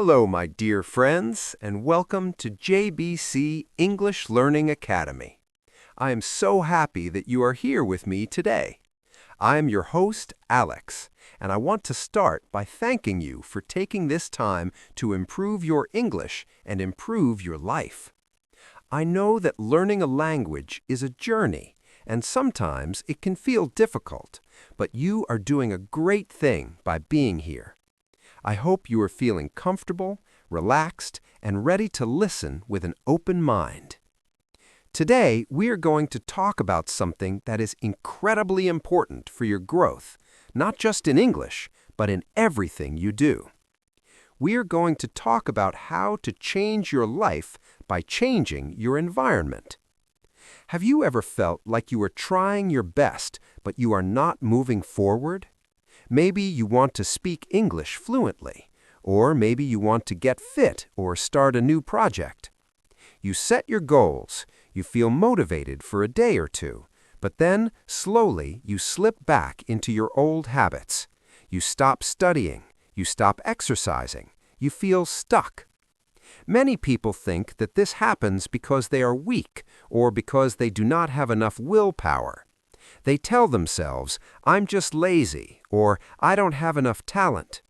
Hello, my dear friends, and welcome to JBC English Learning Academy. I am so happy that you are here with me today. I am your host, Alex, and I want to start by thanking you for taking this time to improve your English and improve your life. I know that learning a language is a journey, and sometimes it can feel difficult, but you are doing a great thing by being here. I hope you are feeling comfortable, relaxed, and ready to listen with an open mind. Today, we are going to talk about something that is incredibly important for your growth, not just in English, but in everything you do. We are going to talk about how to change your life by changing your environment. Have you ever felt like you are trying your best, but you are not moving forward? Maybe you want to speak English fluently, or maybe you want to get fit or start a new project. You set your goals, you feel motivated for a day or two, but then slowly you slip back into your old habits. You stop studying, you stop exercising, you feel stuck. Many people think that this happens because they are weak or because they do not have enough willpower. They tell themselves, "I'm just lazy," or "I don't have enough talent."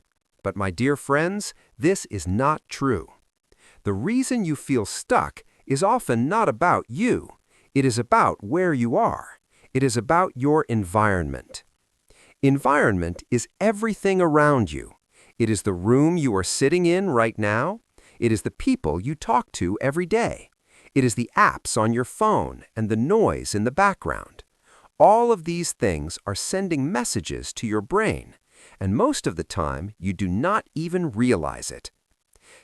But my dear friends, this is not true. The reason you feel stuck is often not about you. It is about where you are. It is about your environment. Environment is everything around you. It is the room you are sitting in right now. It is the people you talk to every day. It is the apps on your phone and the noise in the background. All of these things are sending messages to your brain, and most of the time you do not even realize it.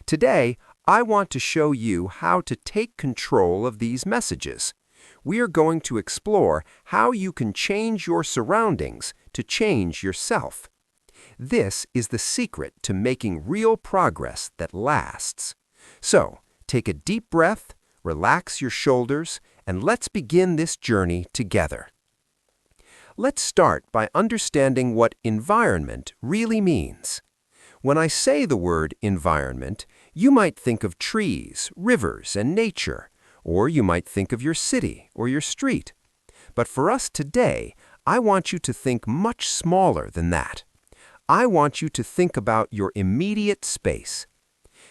Today, I want to show you how to take control of these messages. We are going to explore how you can change your surroundings to change yourself. This is the secret to making real progress that lasts. So, take a deep breath, relax your shoulders, and let's begin this journey together. Let's start by understanding what environment really means. When I say the word environment, you might think of trees, rivers, and nature, or you might think of your city or your street. But for us today, I want you to think much smaller than that. I want you to think about your immediate space.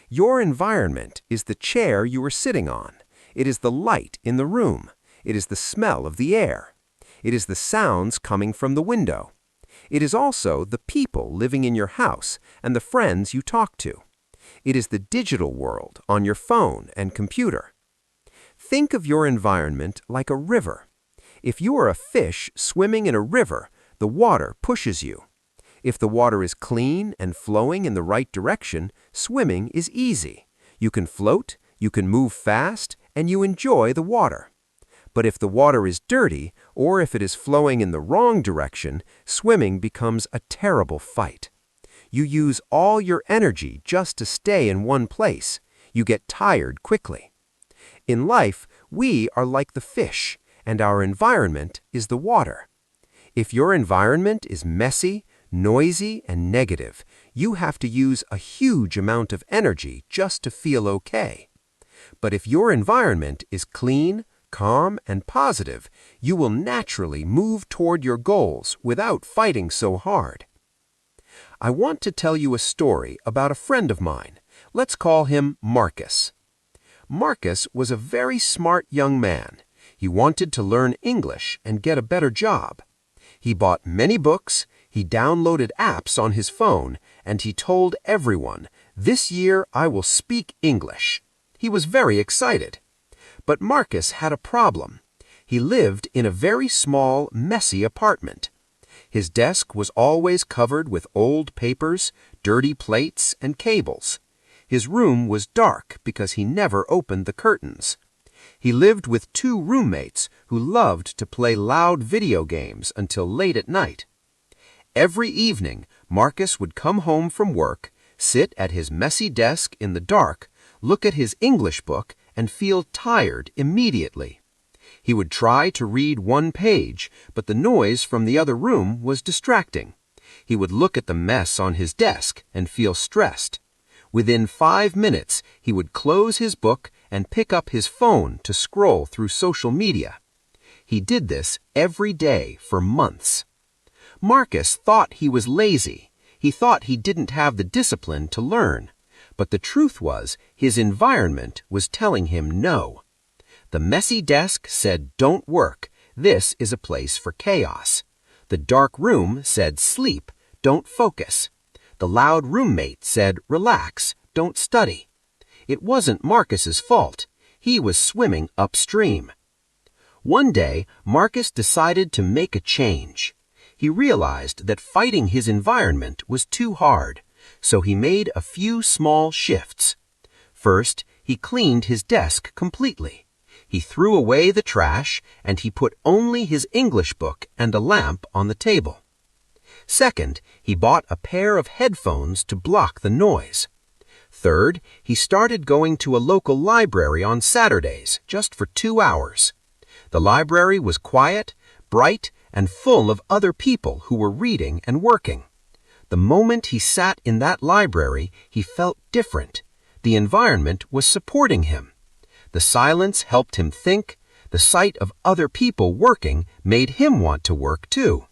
Your environment is the chair you are sitting on. It is the light in the room. It is the smell of the air. It is the sounds coming from the window. It is also the people living in your house and the friends you talk to. It is the digital world on your phone and computer. Think of your environment like a river. If you are a fish swimming in a river, the water pushes you. If the water is clean and flowing in the right direction, swimming is easy. You can float, you can move fast, and you enjoy the water. But if the water is dirty, or if it is flowing in the wrong direction, swimming becomes a terrible fight. You use all your energy just to stay in one place. You get tired quickly. In life, we are like the fish, and our environment is the water. If your environment is messy, noisy, and negative, you have to use a huge amount of energy just to feel okay. But if your environment is clean, calm, and positive, you will naturally move toward your goals without fighting so hard. I want to tell you a story about a friend of mine. Let's call him Marcus. Marcus was a very smart young man. He wanted to learn English and get a better job. He bought many books, he downloaded apps on his phone, and he told everyone, "This year I will speak English." He was very excited. But Marcus had a problem. He lived in a very small, messy apartment. His desk was always covered with old papers, dirty plates, and cables. His room was dark because he never opened the curtains. He lived with two roommates who loved to play loud video games until late at night. Every evening, Marcus would come home from work, sit at his messy desk in the dark, look at his English book, and feel tired immediately. He would try to read one page, but the noise from the other room was distracting. He would look at the mess on his desk and feel stressed. Within 5 minutes, he would close his book and pick up his phone to scroll through social media. He did this every day for months. Marcus thought he was lazy. He thought he didn't have the discipline to learn. But the truth was, his environment was telling him no. The messy desk said, "Don't work. This is a place for chaos." The dark room said, "Sleep. Don't focus." The loud roommate said, "Relax. Don't study." It wasn't Marcus's fault. He was swimming upstream. One day, Marcus decided to make a change. He realized that fighting his environment was too hard, so he made a few small shifts. First, he cleaned his desk completely. He threw away the trash, and he put only his English book and a lamp on the table. Second, he bought a pair of headphones to block the noise. Third, he started going to a local library on Saturdays, just for 2 hours. The library was quiet, bright, and full of other people who were reading and working. The moment he sat in that library, he felt different. The environment was supporting him. The silence helped him think. The sight of other people working made him want to work too.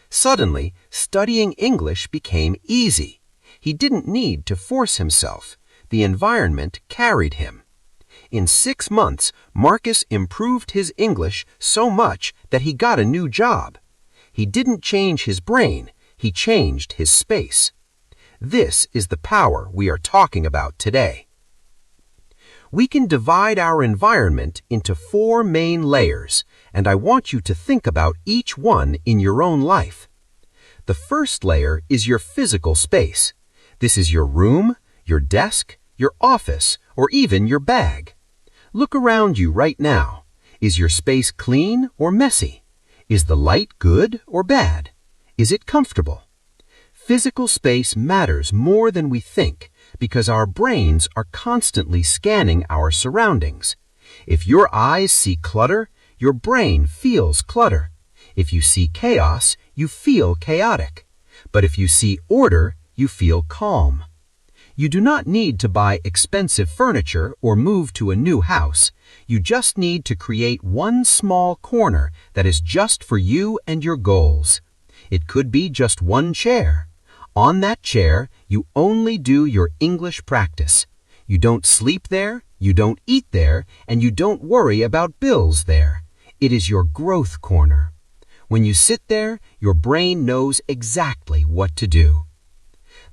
Suddenly, studying English became easy. He didn't need to force himself. The environment carried him. In 6 months, Marcus improved his English so much that he got a new job. He didn't change his brain, he changed his space. This is the power we are talking about today. We can divide our environment into 4 main layers, and I want you to think about each one in your own life. The first layer is your physical space. This is your room, your desk, your office, or even your bag. Look around you right now. Is your space clean or messy? Is the light good or bad? Is it comfortable? Physical space matters more than we think because our brains are constantly scanning our surroundings. If your eyes see clutter, your brain feels clutter. If you see chaos, you feel chaotic. But if you see order, you feel calm. You do not need to buy expensive furniture or move to a new house. You just need to create one small corner that is just for you and your goals. It could be just one chair. On that chair, you only do your English practice. You don't sleep there, you don't eat there, and you don't worry about bills there. It is your growth corner. When you sit there, your brain knows exactly what to do.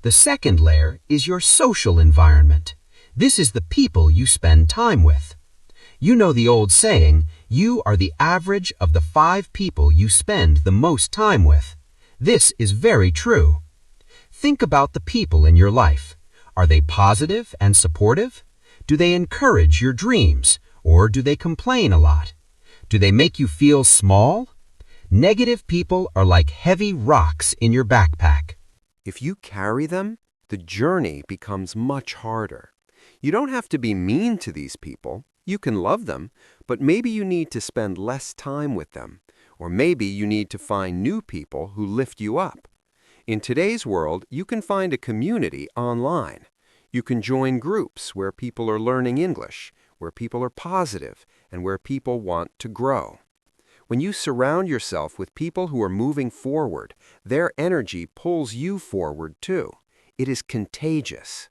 The second layer is your social environment. This is the people you spend time with. You know the old saying, you are the average of the 5 people you spend the most time with. This is very true. Think about the people in your life. Are they positive and supportive? Do they encourage your dreams, or do they complain a lot? Do they make you feel small? Negative people are like heavy rocks in your backpack. If you carry them, the journey becomes much harder. You don't have to be mean to these people. You can love them, but maybe you need to spend less time with them. Or maybe you need to find new people who lift you up. In today's world, you can find a community online. You can join groups where people are learning English, where people are positive, and where people want to grow. When you surround yourself with people who are moving forward, their energy pulls you forward too. It is contagious.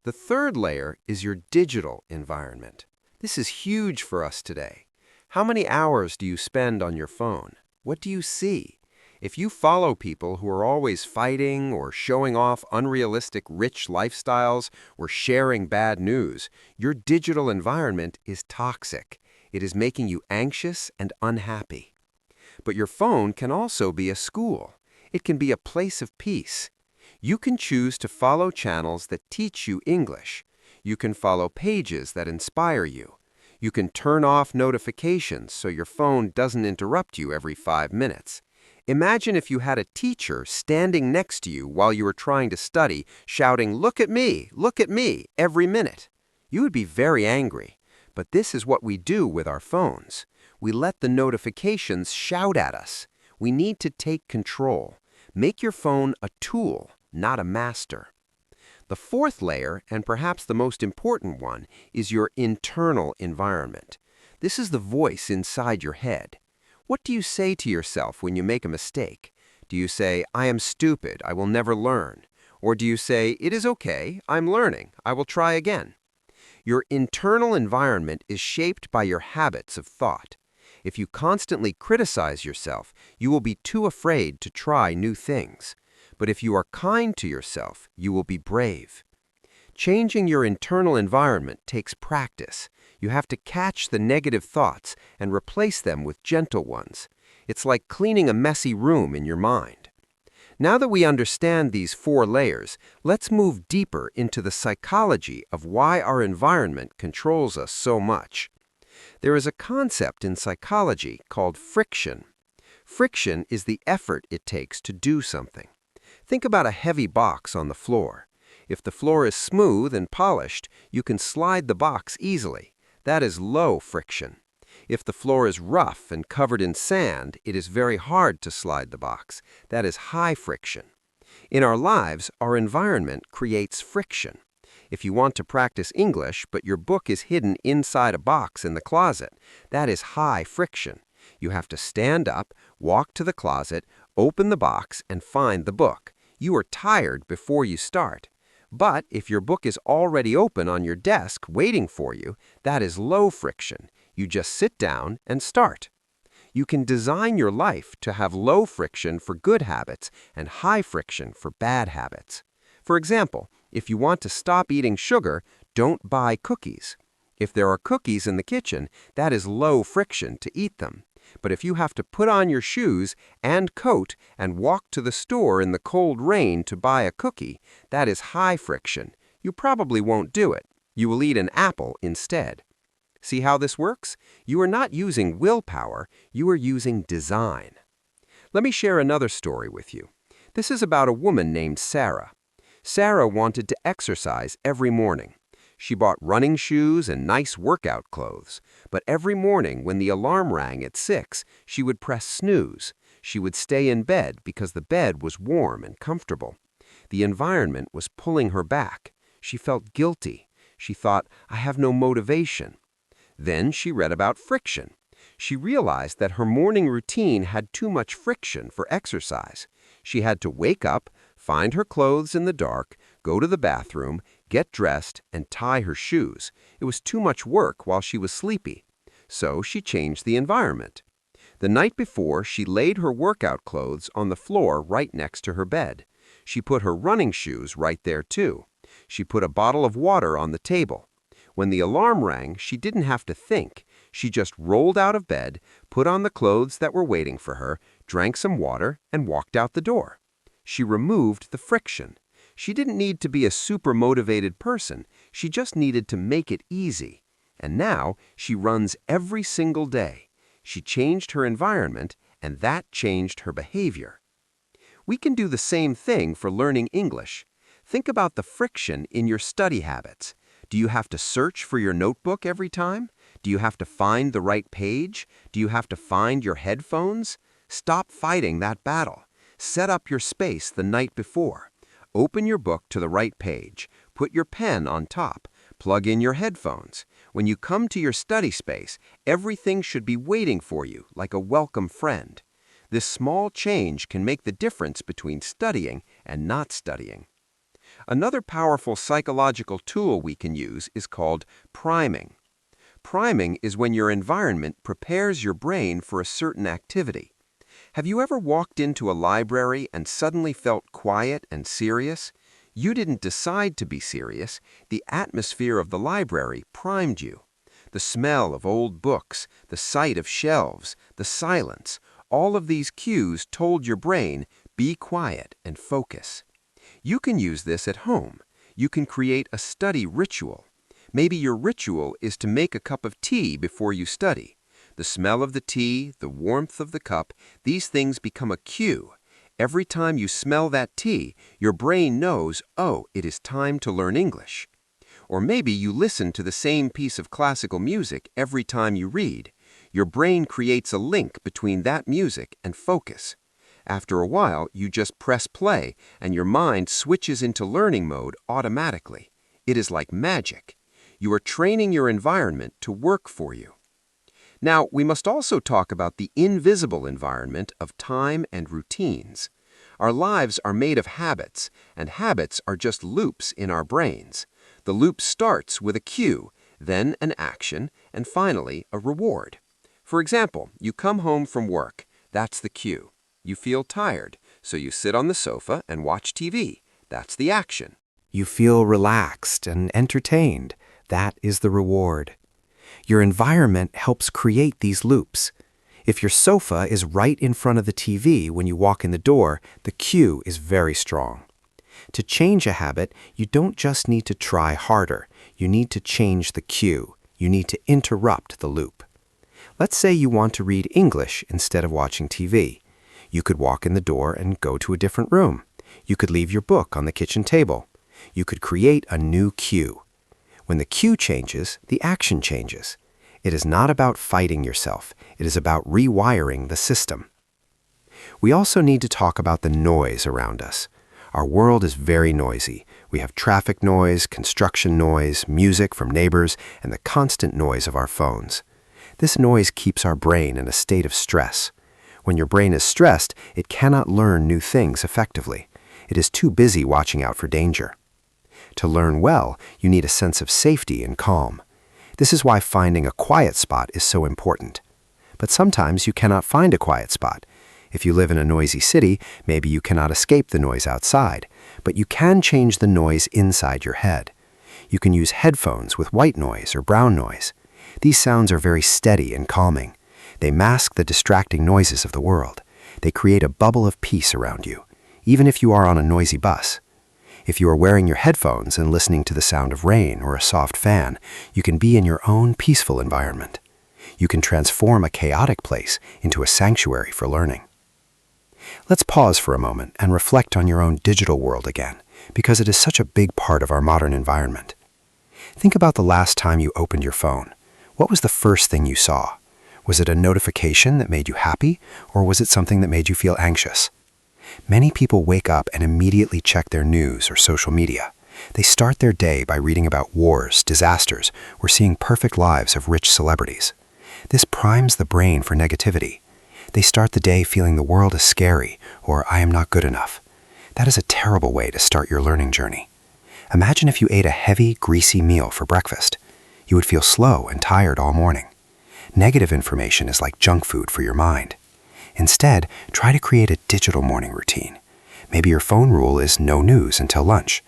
The third layer is your digital environment. This is huge for us today. How many hours do you spend on your phone? What do you see? If you follow people who are always fighting or showing off unrealistic rich lifestyles or sharing bad news, your digital environment is toxic. It is making you anxious and unhappy. But your phone can also be a school. It can be a place of peace. You can choose to follow channels that teach you English. You can follow pages that inspire you. You can turn off notifications so your phone doesn't interrupt you every 5 minutes. Imagine if you had a teacher standing next to you while you were trying to study, shouting, look at me, every minute. You would be very angry. But this is what we do with our phones. We let the notifications shout at us. We need to take control. Make your phone a tool, not a master. The fourth layer, and perhaps the most important one, is your internal environment. This is the voice inside your head. What do you say to yourself when you make a mistake? Do you say, "I am stupid, I will never learn"? Or do you say, "It is okay, I'm learning, I will try again"? Your internal environment is shaped by your habits of thought. If you constantly criticize yourself, you will be too afraid to try new things. But if you are kind to yourself, you will be brave. Changing your internal environment takes practice. You have to catch the negative thoughts and replace them with gentle ones. It's like cleaning a messy room in your mind. Now that we understand these four layers, let's move deeper into the psychology of why our environment controls us so much. There is a concept in psychology called friction. Friction is the effort it takes to do something. Think about a heavy box on the floor. If the floor is smooth and polished, you can slide the box easily. That is low friction. If the floor is rough and covered in sand, it is very hard to slide the box. That is high friction. In our lives, our environment creates friction. If you want to practice English, but your book is hidden inside a box in the closet, that is high friction. You have to stand up, walk to the closet, open the box, and find the book. You are tired before you start. But if your book is already open on your desk waiting for you, that is low friction. You just sit down and start. You can design your life to have low friction for good habits and high friction for bad habits. For example, if you want to stop eating sugar, don't buy cookies. If there are cookies in the kitchen, that is low friction to eat them. But if you have to put on your shoes and coat and walk to the store in the cold rain to buy a cookie, that is high friction. You probably won't do it. You will eat an apple instead. See how this works? You are not using willpower, you are using design. Let me share another story with you. This is about a woman named Sarah. Sarah wanted to exercise every morning. She bought running shoes and nice workout clothes. But every morning when the alarm rang at 6, she would press snooze. She would stay in bed because the bed was warm and comfortable. The environment was pulling her back. She felt guilty. She thought, "I have no motivation." Then she read about friction. She realized that her morning routine had too much friction for exercise. She had to wake up, find her clothes in the dark, go to the bathroom, get dressed, and tie her shoes. It was too much work while she was sleepy. So she changed the environment. The night before, she laid her workout clothes on the floor right next to her bed. She put her running shoes right there too. She put a bottle of water on the table. When the alarm rang, she didn't have to think. She just rolled out of bed, put on the clothes that were waiting for her, drank some water, and walked out the door. She removed the friction. She didn't need to be a super motivated person. She just needed to make it easy. And now she runs every single day. She changed her environment, and that changed her behavior. We can do the same thing for learning English. Think about the friction in your study habits. Do you have to search for your notebook every time? Do you have to find the right page? Do you have to find your headphones? Stop fighting that battle. Set up your space the night before. Open your book to the right page. Put your pen on top. Plug in your headphones. When you come to your study space, everything should be waiting for you like a welcome friend. This small change can make the difference between studying and not studying. Another powerful psychological tool we can use is called priming. Priming is when your environment prepares your brain for a certain activity. Have you ever walked into a library and suddenly felt quiet and serious? You didn't decide to be serious. The atmosphere of the library primed you. The smell of old books, the sight of shelves, the silence, all of these cues told your brain, be quiet and focus. You can use this at home. You can create a study ritual. Maybe your ritual is to make a cup of tea before you study. The smell of the tea, the warmth of the cup, these things become a cue. Every time you smell that tea, your brain knows, oh, it is time to learn English. Or maybe you listen to the same piece of classical music every time you read. Your brain creates a link between that music and focus. After a while, you just press play and your mind switches into learning mode automatically. It is like magic. You are training your environment to work for you. Now, we must also talk about the invisible environment of time and routines. Our lives are made of habits, and habits are just loops in our brains. The loop starts with a cue, then an action, and finally a reward. For example, you come home from work. That's the cue. You feel tired, so you sit on the sofa and watch TV. That's the action. You feel relaxed and entertained. That is the reward. Your environment helps create these loops. If your sofa is right in front of the TV when you walk in the door, the cue is very strong. To change a habit, you don't just need to try harder. You need to change the cue. You need to interrupt the loop. Let's say you want to read English instead of watching TV. You could walk in the door and go to a different room. You could leave your book on the kitchen table. You could create a new cue. When the cue changes, the action changes. It is not about fighting yourself. It is about rewiring the system. We also need to talk about the noise around us. Our world is very noisy. We have traffic noise, construction noise, music from neighbors, and the constant noise of our phones. This noise keeps our brain in a state of stress. When your brain is stressed, it cannot learn new things effectively. It is too busy watching out for danger. To learn well, you need a sense of safety and calm. This is why finding a quiet spot is so important. But sometimes you cannot find a quiet spot. If you live in a noisy city, maybe you cannot escape the noise outside, but you can change the noise inside your head. You can use headphones with white noise or brown noise. These sounds are very steady and calming. They mask the distracting noises of the world. They create a bubble of peace around you, even if you are on a noisy bus. If you are wearing your headphones and listening to the sound of rain or a soft fan, you can be in your own peaceful environment. You can transform a chaotic place into a sanctuary for learning. Let's pause for a moment and reflect on your own digital world again, because it is such a big part of our modern environment. Think about the last time you opened your phone. What was the first thing you saw? Was it a notification that made you happy, or was it something that made you feel anxious? Many people wake up and immediately check their news or social media. They start their day by reading about wars, disasters, or seeing perfect lives of rich celebrities. This primes the brain for negativity. They start the day feeling the world is scary, or I am not good enough. That is a terrible way to start your learning journey. Imagine if you ate a heavy, greasy meal for breakfast. You would feel slow and tired all morning. Negative information is like junk food for your mind. Instead, try to create a digital morning routine. Maybe your phone rule is no news until lunch.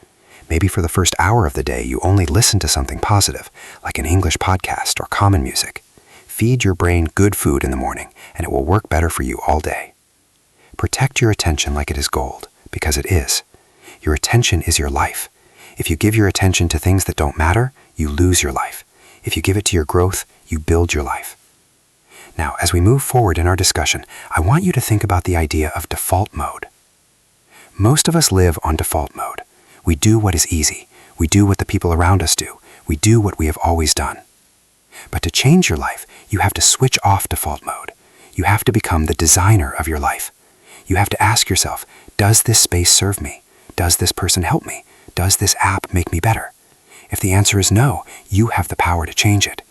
Maybe for the first hour of the day, you only listen to something positive, like an English podcast or common music. Feed your brain good food in the morning, and it will work better for you all day. Protect your attention like it is gold, because it is. Your attention is your life. If you give your attention to things that don't matter, you lose your life. If you give it to your growth, you build your life. Now, as we move forward in our discussion, I want you to think about the idea of default mode. Most of us live on default mode. We do what is easy. We do what the people around us do. We do what we have always done. But to change your life, you have to switch off default mode. You have to become the designer of your life. You have to ask yourself, does this space serve me? Does this person help me? Does this app make me better? If the answer is no, you have the power to change it.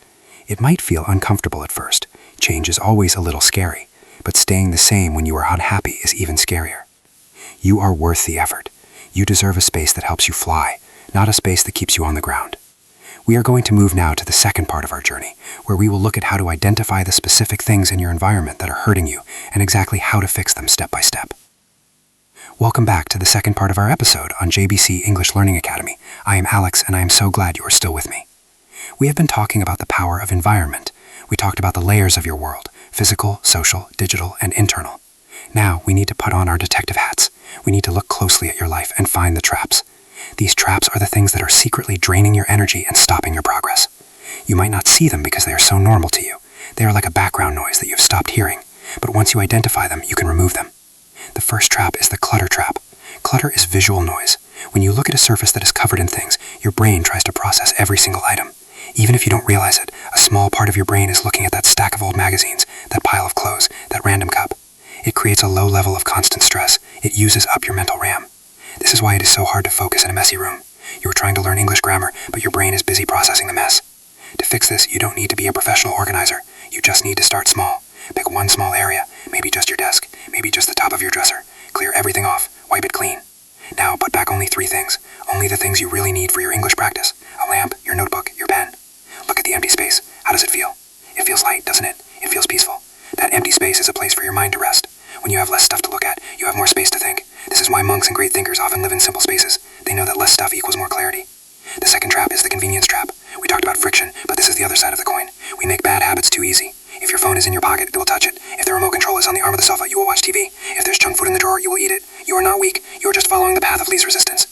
It might feel uncomfortable at first. Change is always a little scary, but staying the same when you are unhappy is even scarier. You are worth the effort. You deserve a space that helps you fly, not a space that keeps you on the ground. We are going to move now to the second part of our journey, where we will look at how to identify the specific things in your environment that are hurting you and exactly how to fix them step by step. Welcome back to the second part of our episode on JBC English Learning Academy. I am Alex, and I am so glad you are still with me. We have been talking about the power of environment. We talked about the layers of your world: physical, social, digital, and internal. Now we need to put on our detective hats. We need to look closely at your life and find the traps. These traps are the things that are secretly draining your energy and stopping your progress. You might not see them because they are so normal to you. They are like a background noise that you've stopped hearing, but once you identify them, you can remove them. The first trap is the clutter trap. Clutter is visual noise. When you look at a surface that is covered in things, your brain tries to process every single item. Even if you don't realize it, a small part of your brain is looking at that stack of old magazines, that pile of clothes, that random cup. It creates a low level of constant stress. It uses up your mental RAM. This is why it is so hard to focus in a messy room. You are trying to learn English grammar, but your brain is busy processing the mess. To fix this, you don't need to be a professional organizer. You just need to start small. Pick one small area, maybe just your desk, maybe just the top of your dresser. Clear everything off, wipe it clean. Now put back only 3 things, only the things you really need for your English practice. A lamp, your notebook, your pen. Look at the empty space. How does it feel? It feels light, doesn't it? It feels peaceful. That empty space is a place for your mind to rest. When you have less stuff to look at, you have more space to think. This is why monks and great thinkers often live in simple spaces. They know that less stuff equals more clarity. The second trap is the convenience trap. We talked about friction, but this is the other side of the coin. We make bad habits too easy. If your phone is in your pocket, it will touch it. If the remote control is on the arm of the sofa, you will watch TV. If there's junk food in the drawer, you will eat it. You are not weak. You are just following the path of least resistance.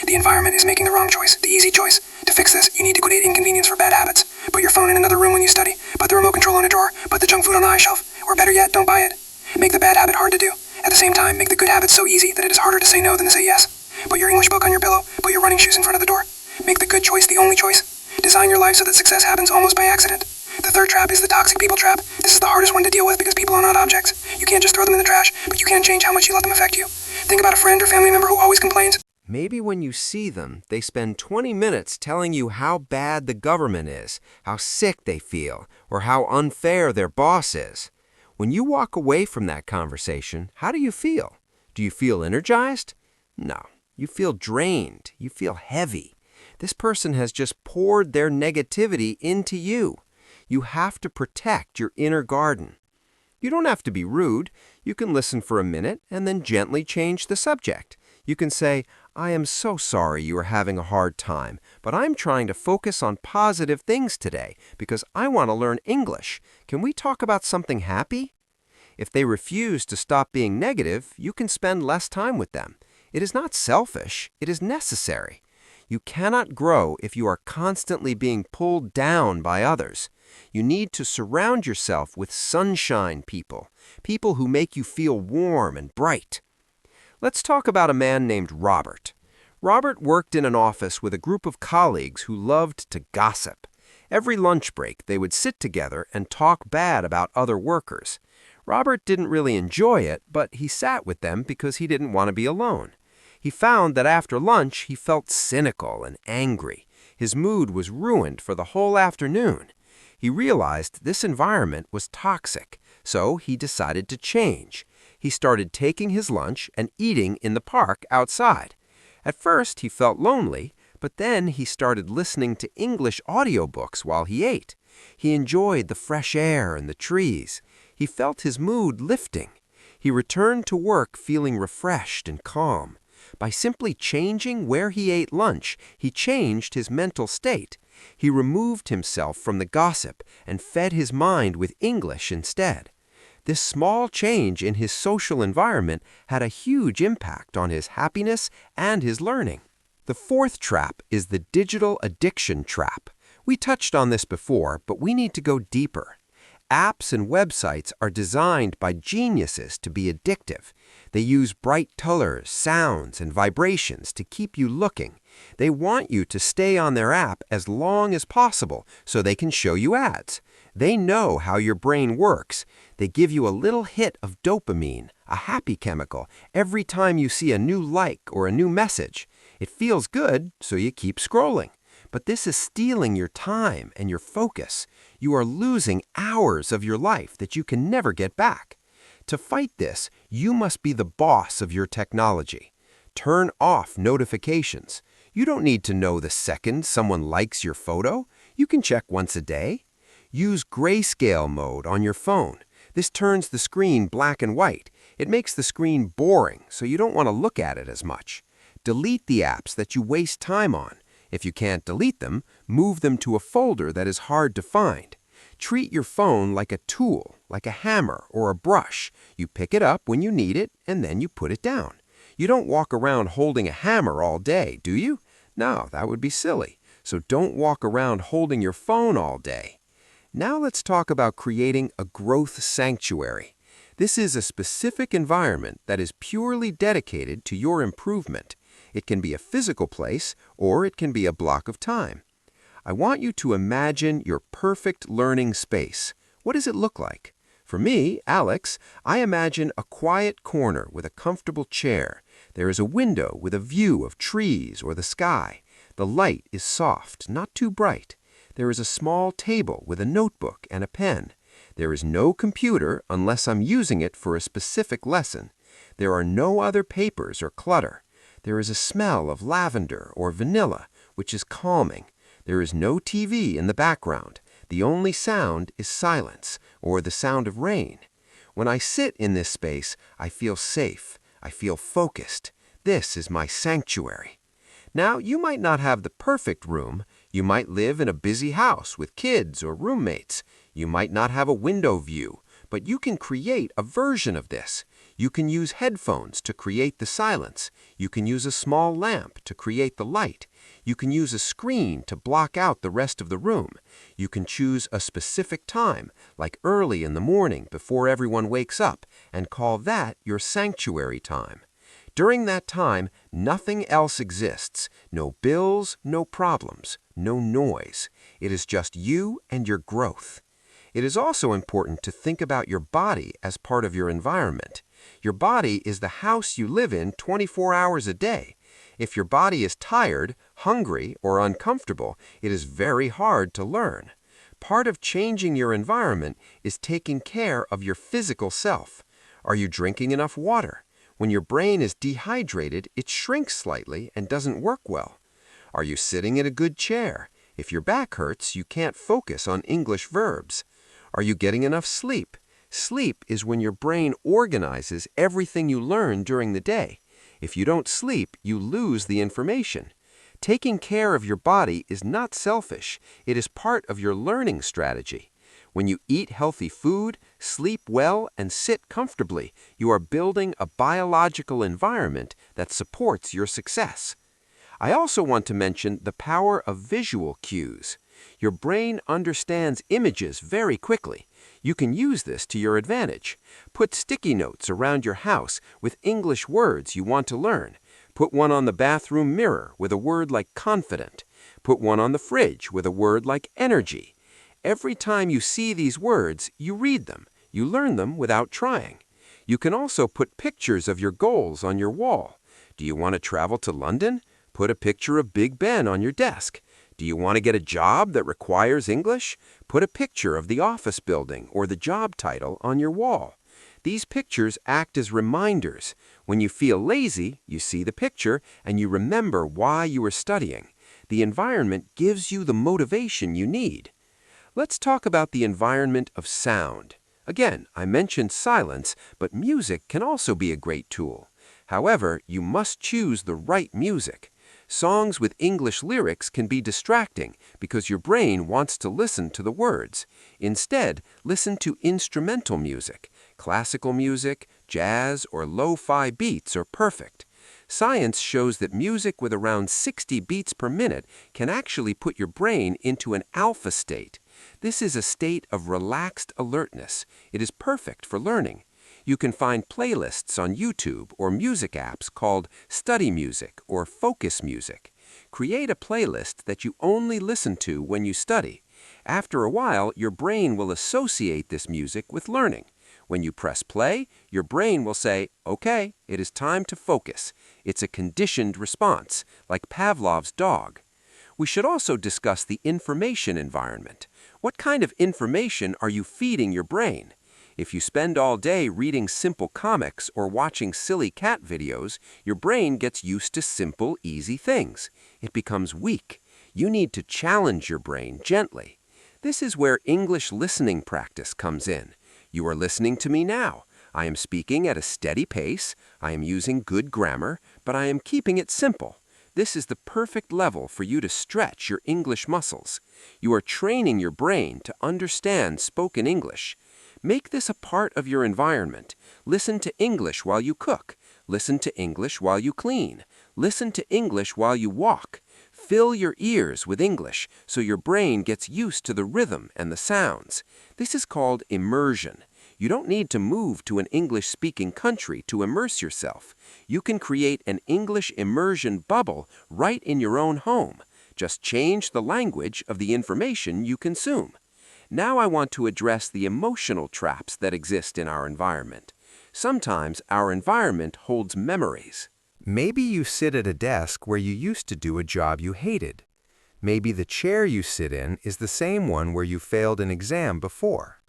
The environment is making the wrong choice, the easy choice. To fix this, you need to create inconvenience for bad habits. Put your phone in another room when you study. Put the remote control on a drawer. Put the junk food on the high shelf. Or better yet, don't buy it. Make the bad habit hard to do. At the same time, make the good habit so easy that it is harder to say no than to say yes. Put your English book on your pillow. Put your running shoes in front of the door. Make the good choice the only choice. Design your life so that success happens almost by accident. The third trap is the toxic people trap. This is the hardest one to deal with because people are not objects. You can't just throw them in the trash, but you can change how much you let them affect you. Think about a friend or family member who always complains. Maybe when you see them, they spend 20 minutes telling you how bad the government is, how sick they feel, or how unfair their boss is. When you walk away from that conversation, how do you feel? Do you feel energized? No. You feel drained. You feel heavy. This person has just poured their negativity into you. You have to protect your inner garden. You don't have to be rude. You can listen for a minute and then gently change the subject. You can say, I am so sorry you are having a hard time, but I'm trying to focus on positive things today because I want to learn English. Can we talk about something happy? If they refuse to stop being negative, you can spend less time with them. It is not selfish. It is necessary. You cannot grow if you are constantly being pulled down by others. You need to surround yourself with sunshine people, people who make you feel warm and bright. Let's talk about a man named Robert. Robert worked in an office with a group of colleagues who loved to gossip. Every lunch break, they would sit together and talk bad about other workers. Robert didn't really enjoy it, but he sat with them because he didn't want to be alone. He found that after lunch, he felt cynical and angry. His mood was ruined for the whole afternoon. He realized this environment was toxic, so he decided to change. He started taking his lunch and eating in the park outside. At first, he felt lonely, but then he started listening to English audiobooks while he ate. He enjoyed the fresh air and the trees. He felt his mood lifting. He returned to work feeling refreshed and calm. By simply changing where he ate lunch, he changed his mental state. He removed himself from the gossip and fed his mind with English instead. This small change in his social environment had a huge impact on his happiness and his learning. The fourth trap is the digital addiction trap. We touched on this before, but we need to go deeper. Apps and websites are designed by geniuses to be addictive. They use bright colors, sounds, and vibrations to keep you looking. They want you to stay on their app as long as possible so they can show you ads. They know how your brain works. They give you a little hit of dopamine, a happy chemical, every time you see a new like or a new message. It feels good, so you keep scrolling. But this is stealing your time and your focus. You are losing hours of your life that you can never get back. To fight this, you must be the boss of your technology. Turn off notifications. You don't need to know the second someone likes your photo. You can check once a day. Use grayscale mode on your phone. This turns the screen black and white. It makes the screen boring, so you don't want to look at it as much. Delete the apps that you waste time on. If you can't delete them, move them to a folder that is hard to find. Treat your phone like a tool, like a hammer or a brush. You pick it up when you need it, and then you put it down. You don't walk around holding a hammer all day, do you? No, that would be silly. So don't walk around holding your phone all day. Now let's talk about creating a growth sanctuary. This is a specific environment that is purely dedicated to your improvement. It can be a physical place, or it can be a block of time. I want you to imagine your perfect learning space. What does it look like? For me, Alex, I imagine a quiet corner with a comfortable chair. There is a window with a view of trees or the sky. The light is soft, not too bright. There is a small table with a notebook and a pen. There is no computer unless I'm using it for a specific lesson. There are no other papers or clutter. There is a smell of lavender or vanilla, which is calming. There is no TV in the background. The only sound is silence or the sound of rain. When I sit in this space, I feel safe. I feel focused. This is my sanctuary. Now, you might not have the perfect room. You might live in a busy house with kids or roommates. You might not have a window view, but you can create a version of this. You can use headphones to create the silence. You can use a small lamp to create the light. You can use a screen to block out the rest of the room. You can choose a specific time, like early in the morning before everyone wakes up, and call that your sanctuary time. During that time, nothing else exists. No bills, no problems, no noise. It is just you and your growth. It is also important to think about your body as part of your environment. Your body is the house you live in 24 hours a day. If your body is tired, hungry, or uncomfortable, it is very hard to learn. Part of changing your environment is taking care of your physical self. Are you drinking enough water? When your brain is dehydrated, it shrinks slightly and doesn't work well. Are you sitting in a good chair? If your back hurts, you can't focus on English verbs. Are you getting enough sleep? Sleep is when your brain organizes everything you learn during the day. If you don't sleep, you lose the information. Taking care of your body is not selfish. It is part of your learning strategy. When you eat healthy food, sleep well, and sit comfortably, you are building a biological environment that supports your success. I also want to mention the power of visual cues. Your brain understands images very quickly. You can use this to your advantage. Put sticky notes around your house with English words you want to learn. Put one on the bathroom mirror with a word like confident. Put one on the fridge with a word like energy. Every time you see these words, you read them. You learn them without trying. You can also put pictures of your goals on your wall. Do you want to travel to London? Put a picture of Big Ben on your desk. Do you want to get a job that requires English? Put a picture of the office building or the job title on your wall. These pictures act as reminders. When you feel lazy, you see the picture and you remember why you are studying. The environment gives you the motivation you need. Let's talk about the environment of sound. Again, I mentioned silence, but music can also be a great tool. However, you must choose the right music. Songs with English lyrics can be distracting because your brain wants to listen to the words. Instead, listen to instrumental music. Classical music, jazz, or lo-fi beats are perfect. Science shows that music with around 60 beats per minute can actually put your brain into an alpha state. This is a state of relaxed alertness. It is perfect for learning. You can find playlists on YouTube or music apps called study music or focus music. Create a playlist that you only listen to when you study. After a while, your brain will associate this music with learning. When you press play, your brain will say, "Okay, it is time to focus." It's a conditioned response, like Pavlov's dog. We should also discuss the information environment. What kind of information are you feeding your brain? If you spend all day reading simple comics or watching silly cat videos, your brain gets used to simple, easy things. It becomes weak. You need to challenge your brain gently. This is where English listening practice comes in. You are listening to me now. I am speaking at a steady pace. I am using good grammar, but I am keeping it simple. This is the perfect level for you to stretch your English muscles. You are training your brain to understand spoken English. Make this a part of your environment. Listen to English while you cook. Listen to English while you clean. Listen to English while you walk. Fill your ears with English so your brain gets used to the rhythm and the sounds. This is called immersion. You don't need to move to an English-speaking country to immerse yourself. You can create an English immersion bubble right in your own home. Just change the language of the information you consume. Now I want to address the emotional traps that exist in our environment. Sometimes our environment holds memories. Maybe you sit at a desk where you used to do a job you hated. Maybe the chair you sit in is the same one where you failed an exam before.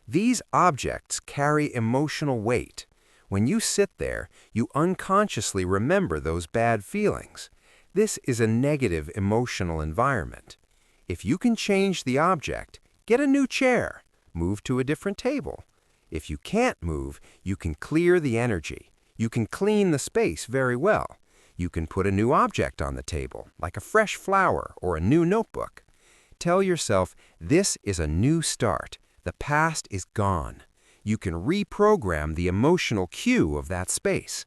These objects carry emotional weight. When you sit there, you unconsciously remember those bad feelings. This is a negative emotional environment. If you can change the object, get a new chair, move to a different table. If you can't move, you can clear the energy. You can clean the space very well. You can put a new object on the table, like a fresh flower or a new notebook. Tell yourself, this is a new start. The past is gone. You can reprogram the emotional cue of that space.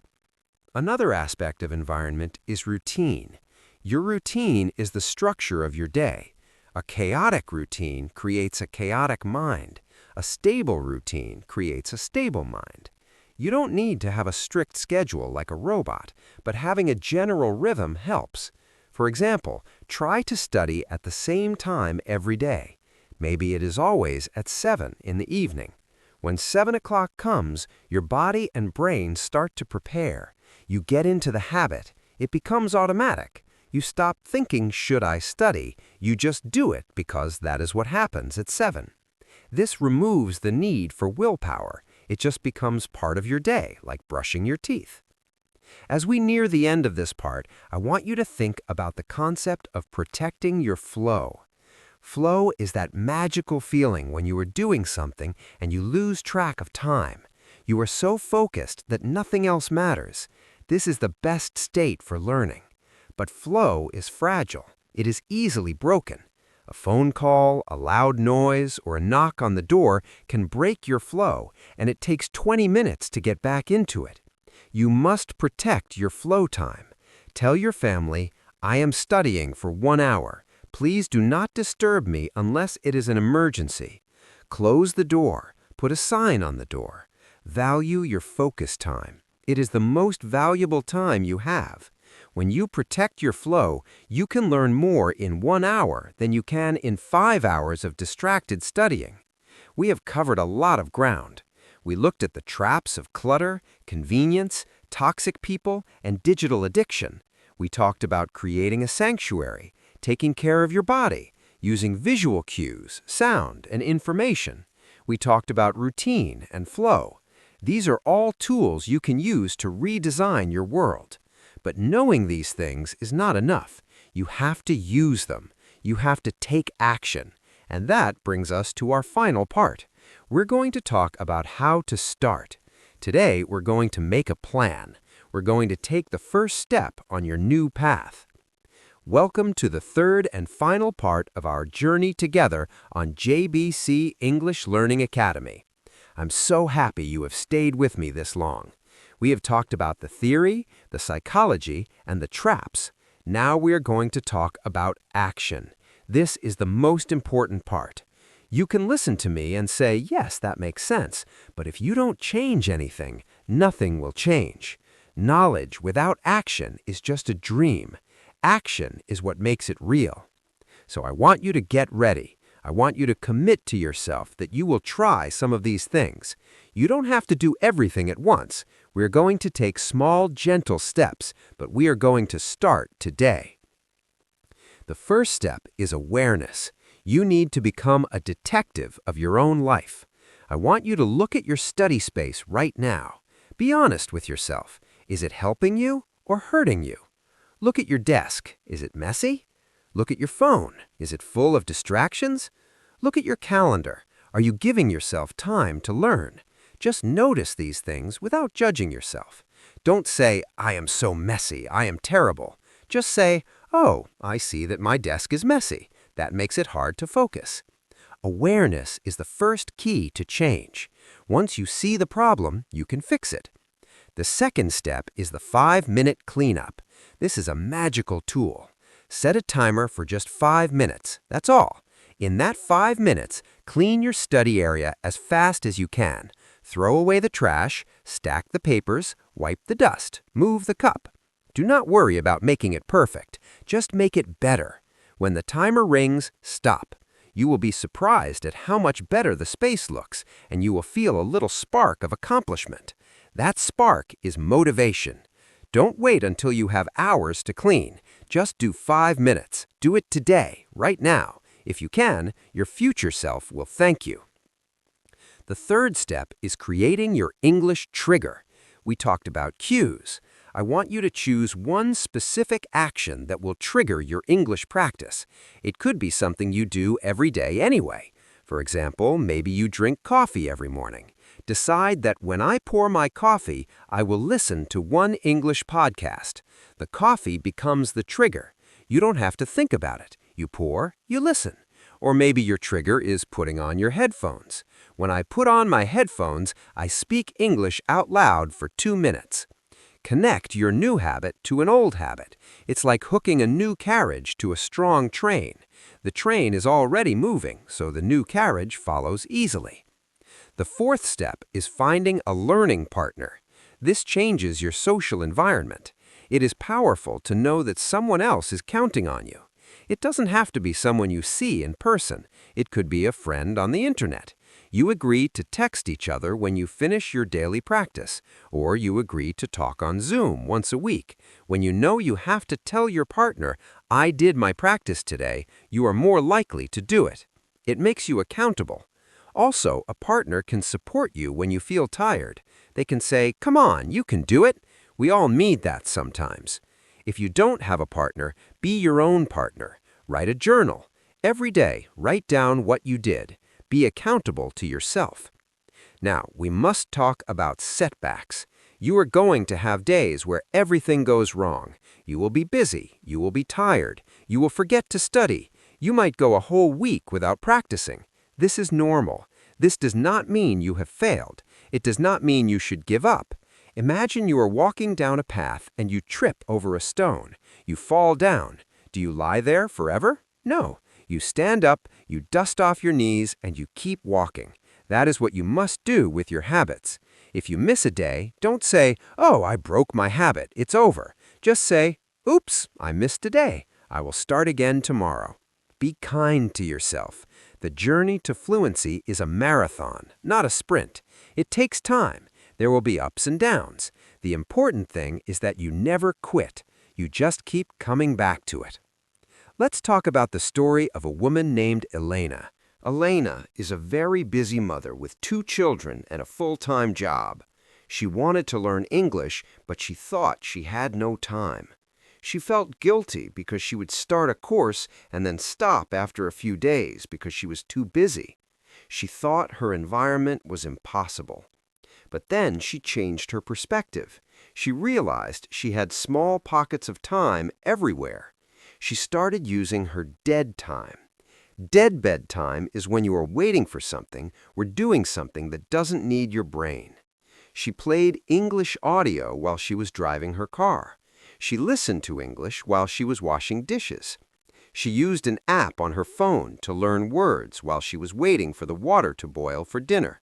Another aspect of environment is routine. Your routine is the structure of your day. A chaotic routine creates a chaotic mind. A stable routine creates a stable mind. You don't need to have a strict schedule like a robot, but having a general rhythm helps. For example, try to study at the same time every day. Maybe it is always at 7 in the evening. When 7 o'clock comes, your body and brain start to prepare. You get into the habit. It becomes automatic. You stop thinking, should I study? You just do it because that is what happens at 7. This removes the need for willpower. It just becomes part of your day, like brushing your teeth. As we near the end of this part, I want you to think about the concept of protecting your flow. Flow is that magical feeling when you are doing something and you lose track of time. You are so focused that nothing else matters. This is the best state for learning. But flow is fragile. It is easily broken. A phone call, a loud noise, or a knock on the door can break your flow, and it takes 20 minutes to get back into it. You must protect your flow time. Tell your family, I am studying for 1 hour. Please do not disturb me unless it is an emergency. Close the door. Put a sign on the door. Value your focus time. It is the most valuable time you have. When you protect your flow, you can learn more in 1 hour than you can in 5 hours of distracted studying. We have covered a lot of ground. We looked at the traps of clutter, convenience, toxic people, and digital addiction. We talked about creating a sanctuary, taking care of your body, using visual cues, sound, and information. We talked about routine and flow. These are all tools you can use to redesign your world. But knowing these things is not enough. You have to use them. You have to take action. And that brings us to our final part. We're going to talk about how to start. Today, we're going to make a plan. We're going to take the first step on your new path. Welcome to the third and final part of our journey together on JBC English Learning Academy. I'm so happy you have stayed with me this long. We have talked about the theory, the psychology, and the traps. Now we are going to talk about action. This is the most important part. You can listen to me and say, yes, that makes sense, but if you don't change anything, nothing will change. Knowledge without action is just a dream. Action is what makes it real. So I want you to get ready. I want you to commit to yourself that you will try some of these things. You don't have to do everything at once. We're going to take small, gentle steps, but we are going to start today. The first step is awareness. You need to become a detective of your own life. I want you to look at your study space right now. Be honest with yourself. Is it helping you or hurting you? Look at your desk. Is it messy? Look at your phone. Is it full of distractions? Look at your calendar. Are you giving yourself time to learn? Just notice these things without judging yourself. Don't say, I am so messy, I am terrible. Just say, oh, I see that my desk is messy. That makes it hard to focus. Awareness is the first key to change. Once you see the problem, you can fix it. The second step is the 5-minute cleanup. This is a magical tool. Set a timer for just 5 minutes. That's all. In that 5 minutes, clean your study area as fast as you can. Throw away the trash, stack the papers, wipe the dust, move the cup. Do not worry about making it perfect. Just make it better. When the timer rings, stop. You will be surprised at how much better the space looks, and you will feel a little spark of accomplishment. That spark is motivation. Don't wait until you have hours to clean. Just do 5 minutes. Do it today, right now. If you can, your future self will thank you. The third step is creating your English trigger. We talked about cues. I want you to choose one specific action that will trigger your English practice. It could be something you do every day anyway. For example, maybe you drink coffee every morning. Decide that when I pour my coffee, I will listen to one English podcast. The coffee becomes the trigger. You don't have to think about it. You pour, you listen. Or maybe your trigger is putting on your headphones. When I put on my headphones, I speak English out loud for 2 minutes. Connect your new habit to an old habit. It's like hooking a new carriage to a strong train. The train is already moving, so the new carriage follows easily. The fourth step is finding a learning partner. This changes your social environment. It is powerful to know that someone else is counting on you. It doesn't have to be someone you see in person. It could be a friend on the internet. You agree to text each other when you finish your daily practice, or you agree to talk on Zoom once a week. When you know you have to tell your partner, "I did my practice today," you are more likely to do it. It makes you accountable. Also, a partner can support you when you feel tired. They can say, "Come on, you can do it." We all need that sometimes. If you don't have a partner, be your own partner. Write a journal. Every day, write down what you did. Be accountable to yourself. Now, we must talk about setbacks. You are going to have days where everything goes wrong. You will be busy. You will be tired. You will forget to study. You might go a whole week without practicing. This is normal. This does not mean you have failed. It does not mean you should give up. Imagine you are walking down a path and you trip over a stone. You fall down. Do you lie there forever? No. You stand up, you dust off your knees, and you keep walking. That is what you must do with your habits. If you miss a day, don't say, "Oh, I broke my habit, it's over." Just say, "Oops, I missed a day. I will start again tomorrow." Be kind to yourself. The journey to fluency is a marathon, not a sprint. It takes time. There will be ups and downs. The important thing is that you never quit. You just keep coming back to it. Let's talk about the story of a woman named Elena. Elena is a very busy mother with 2 children and a full-time job. She wanted to learn English, but she thought she had no time. She felt guilty because she would start a course and then stop after a few days because she was too busy. She thought her environment was impossible. But then she changed her perspective. She realized she had small pockets of time everywhere. She started using her dead time. Dead bed time is when you are waiting for something or doing something that doesn't need your brain. She played English audio while she was driving her car. She listened to English while she was washing dishes. She used an app on her phone to learn words while she was waiting for the water to boil for dinner.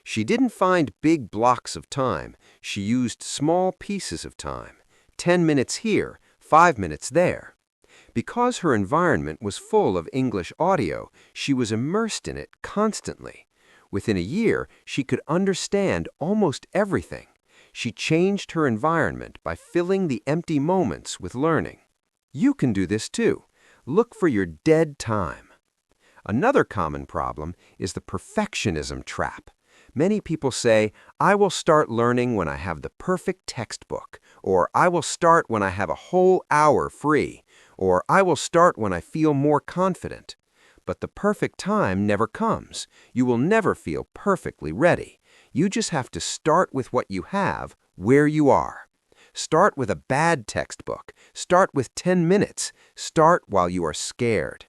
She didn't find big blocks of time. She used small pieces of time. 10 minutes here, 5 minutes there. Because her environment was full of English audio, she was immersed in it constantly. Within a year, she could understand almost everything. She changed her environment by filling the empty moments with learning. You can do this too. Look for your dead time. Another common problem is the perfectionism trap. Many people say, "I will start learning when I have the perfect textbook," or "I will start when I have a whole hour free," or "I will start when I feel more confident." But the perfect time never comes. You will never feel perfectly ready. You just have to start with what you have, where you are. Start with a bad textbook. Start with 10 minutes. Start while you are scared.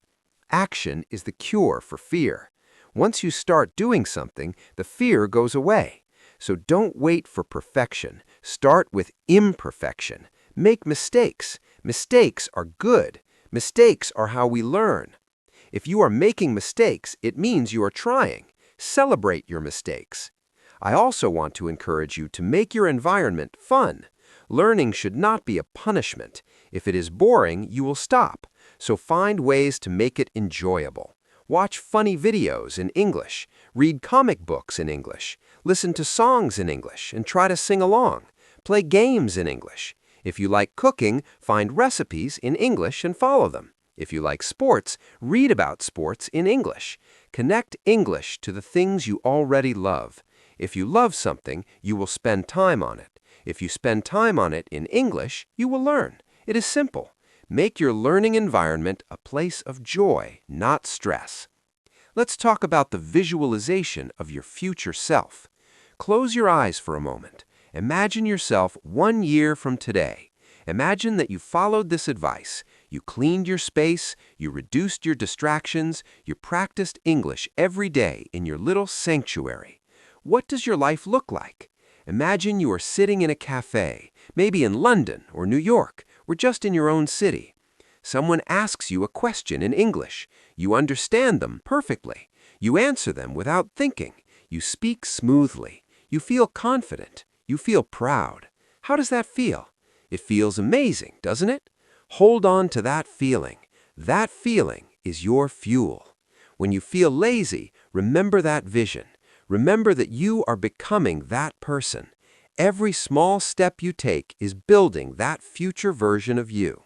Action is the cure for fear. Once you start doing something, the fear goes away. So don't wait for perfection. Start with imperfection. Make mistakes. Mistakes are good. Mistakes are how we learn. If you are making mistakes, it means you are trying. Celebrate your mistakes. I also want to encourage you to make your environment fun. Learning should not be a punishment. If it is boring, you will stop. So find ways to make it enjoyable. Watch funny videos in English, read comic books in English, listen to songs in English and try to sing along, play games in English. If you like cooking, find recipes in English and follow them. If you like sports, read about sports in English. Connect English to the things you already love. If you love something, you will spend time on it. If you spend time on it in English, you will learn. It is simple. Make your learning environment a place of joy, not stress. Let's talk about the visualization of your future self. Close your eyes for a moment. Imagine yourself 1 year from today. Imagine that you followed this advice. You cleaned your space, you reduced your distractions, you practiced English every day in your little sanctuary. What does your life look like? Imagine you are sitting in a cafe, maybe in London or New York, or just in your own city. Someone asks you a question in English. You understand them perfectly. You answer them without thinking. You speak smoothly. You feel confident. You feel proud. How does that feel? It feels amazing, doesn't it? Hold on to that feeling. That feeling is your fuel. When you feel lazy, remember that vision. Remember that you are becoming that person. Every small step you take is building that future version of you.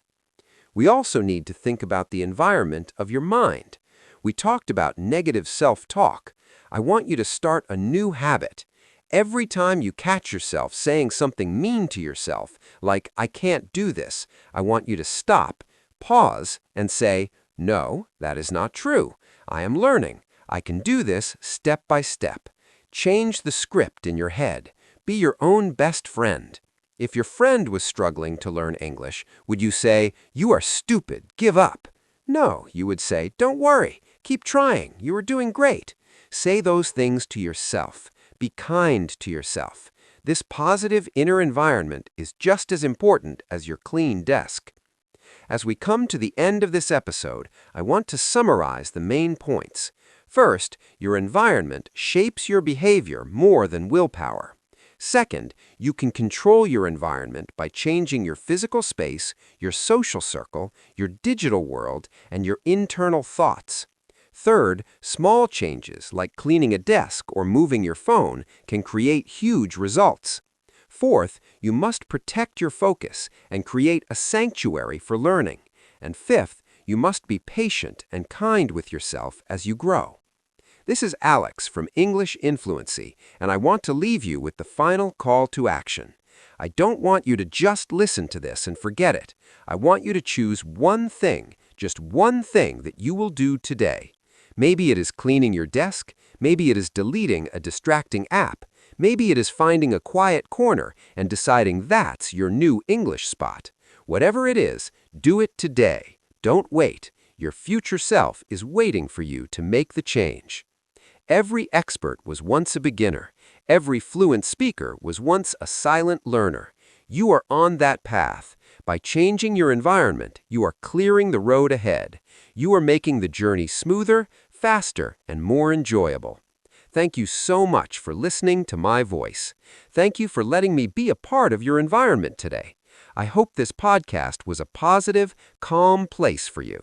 We also need to think about the environment of your mind. We talked about negative self-talk. I want you to start a new habit. Every time you catch yourself saying something mean to yourself, like, "I can't do this," I want you to stop, pause, and say, "No, that is not true. I am learning. I can do this step by step." Change the script in your head. Be your own best friend. If your friend was struggling to learn English, would you say, "You are stupid, give up"? No, you would say, "Don't worry, keep trying, you are doing great." Say those things to yourself. Be kind to yourself. This positive inner environment is just as important as your clean desk. As we come to the end of this episode, I want to summarize the main points. First, your environment shapes your behavior more than willpower. Second, you can control your environment by changing your physical space, your social circle, your digital world, and your internal thoughts. Third, small changes like cleaning a desk or moving your phone can create huge results. Fourth, you must protect your focus and create a sanctuary for learning. And fifth, you must be patient and kind with yourself as you grow. This is Alex from English Influency, and I want to leave you with the final call to action. I don't want you to just listen to this and forget it. I want you to choose one thing, just one thing that you will do today. Maybe it is cleaning your desk, maybe it is deleting a distracting app, maybe it is finding a quiet corner and deciding that's your new English spot. Whatever it is, do it today. Don't wait. Your future self is waiting for you to make the change. Every expert was once a beginner. Every fluent speaker was once a silent learner. You are on that path. By changing your environment, you are clearing the road ahead. You are making the journey smoother, faster, and more enjoyable. Thank you so much for listening to my voice. Thank you for letting me be a part of your environment today. I hope this podcast was a positive, calm place for you.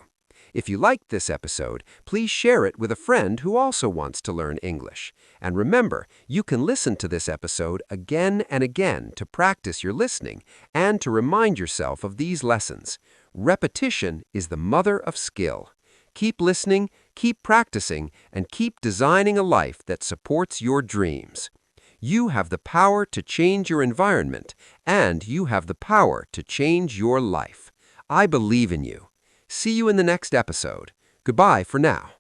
If you liked this episode, please share it with a friend who also wants to learn English. And remember, you can listen to this episode again and again to practice your listening and to remind yourself of these lessons. Repetition is the mother of skill. Keep listening, keep practicing, and keep designing a life that supports your dreams. You have the power to change your environment, and you have the power to change your life. I believe in you. See you in the next episode. Goodbye for now.